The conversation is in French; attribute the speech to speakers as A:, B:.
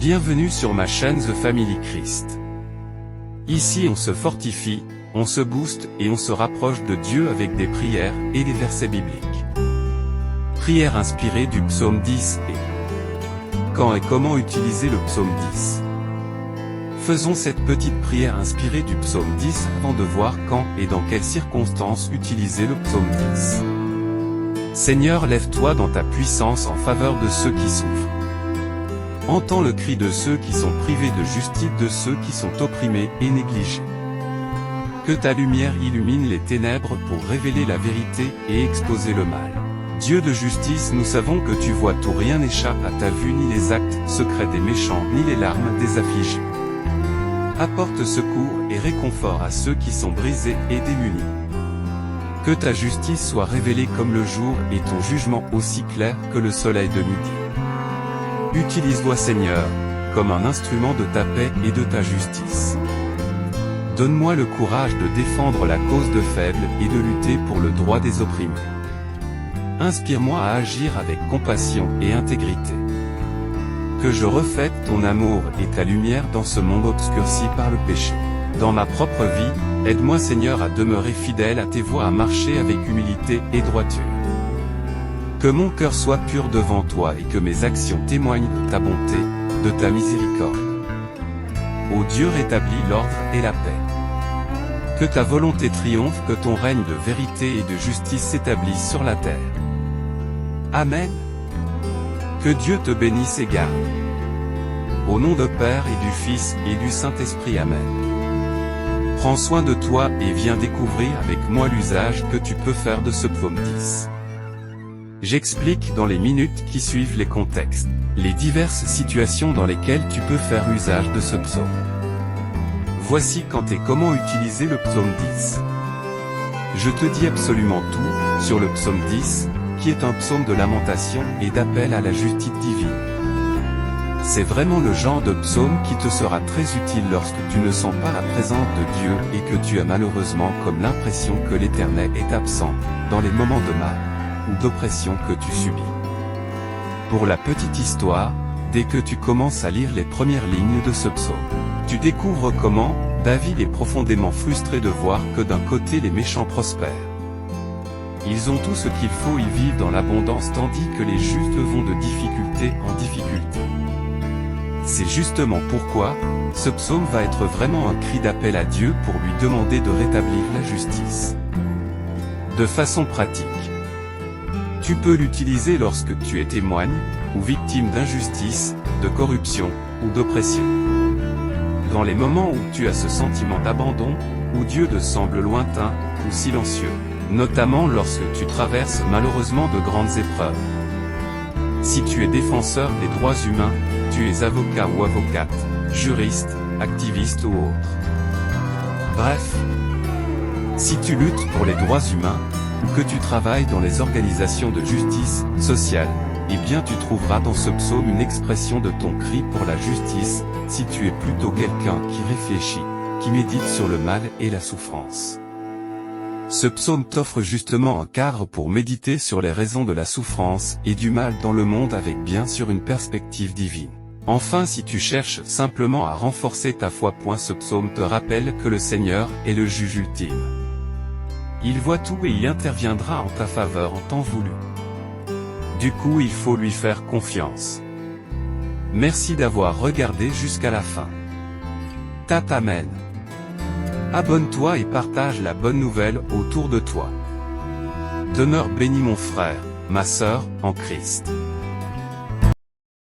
A: Bienvenue sur ma chaîne The Family Christ. Ici on se fortifie, on se booste et on se rapproche de Dieu avec des prières et des versets bibliques. Prière inspirée du psaume 10 et quand et comment utiliser le psaume 10. Faisons cette petite prière inspirée du psaume 10 avant de voir quand et dans quelles circonstances utiliser le psaume 10. Seigneur, lève-toi dans ta puissance en faveur de ceux qui souffrent. Entends le cri de ceux qui sont privés de justice, de ceux qui sont opprimés et négligés. Que ta lumière illumine les ténèbres pour révéler la vérité et exposer le mal. Dieu de justice, nous savons que tu vois tout, rien n'échappe à ta vue, ni les actes secrets des méchants, ni les larmes des affligés. Apporte secours et réconfort à ceux qui sont brisés et démunis. Que ta justice soit révélée comme le jour et ton jugement aussi clair que le soleil de midi. Utilise-toi Seigneur, comme un instrument de ta paix et de ta justice. Donne-moi le courage de défendre la cause de faibles et de lutter pour le droit des opprimés. Inspire-moi à agir avec compassion et intégrité. Que je reflète ton amour et ta lumière dans ce monde obscurci par le péché. Dans ma propre vie, aide-moi Seigneur à demeurer fidèle à tes voies, à marcher avec humilité et droiture. Que mon cœur soit pur devant toi et que mes actions témoignent de ta bonté, de ta miséricorde. Ô Dieu, rétablis l'ordre et la paix. Que ta volonté triomphe, que ton règne de vérité et de justice s'établisse sur la terre. Amen. Que Dieu te bénisse et garde. Au nom de Père et du Fils et du Saint-Esprit. Amen. Prends soin de toi et viens découvrir avec moi l'usage que tu peux faire de ce psaume 10. J'explique dans les minutes qui suivent les contextes, les diverses situations dans lesquelles tu peux faire usage de ce psaume. Voici quand et comment utiliser le psaume 10. Je te dis absolument tout sur le psaume 10, qui est un psaume de lamentation et d'appel à la justice divine. C'est vraiment le genre de psaume qui te sera très utile lorsque tu ne sens pas la présence de Dieu et que tu as malheureusement comme l'impression que l'Éternel est absent, dans les moments de mal ou d'oppression que tu subis. Pour la petite histoire, dès que tu commences à lire les premières lignes de ce psaume, tu découvres comment David est profondément frustré de voir que d'un côté les méchants prospèrent. Ils ont tout ce qu'il faut, ils vivent dans l'abondance tandis que les justes vont de difficulté en difficulté. C'est justement pourquoi, ce psaume va être vraiment un cri d'appel à Dieu pour lui demander de rétablir la justice. De façon pratique, tu peux l'utiliser lorsque tu es témoin, ou victime d'injustice, de corruption, ou d'oppression. Dans les moments où tu as ce sentiment d'abandon, où Dieu te semble lointain, ou silencieux, notamment lorsque tu traverses malheureusement de grandes épreuves. Si tu es défenseur des droits humains, tu es avocat ou avocate, juriste, activiste ou autre. Bref, si tu luttes pour les droits humains, ou que tu travailles dans les organisations de justice sociale, eh bien tu trouveras dans ce psaume une expression de ton cri pour la justice, si tu es plutôt quelqu'un qui réfléchit, qui médite sur le mal et la souffrance. Ce psaume t'offre justement un cadre pour méditer sur les raisons de la souffrance et du mal dans le monde avec bien sûr une perspective divine. Enfin, si tu cherches simplement à renforcer ta foi, ce psaume te rappelle que le Seigneur est le juge ultime. Il voit tout et il interviendra en ta faveur en temps voulu. Du coup, il faut lui faire confiance. Merci d'avoir regardé jusqu'à la fin. Amen. Abonne-toi et partage la bonne nouvelle autour de toi. Demeure béni mon frère, ma sœur, en Christ.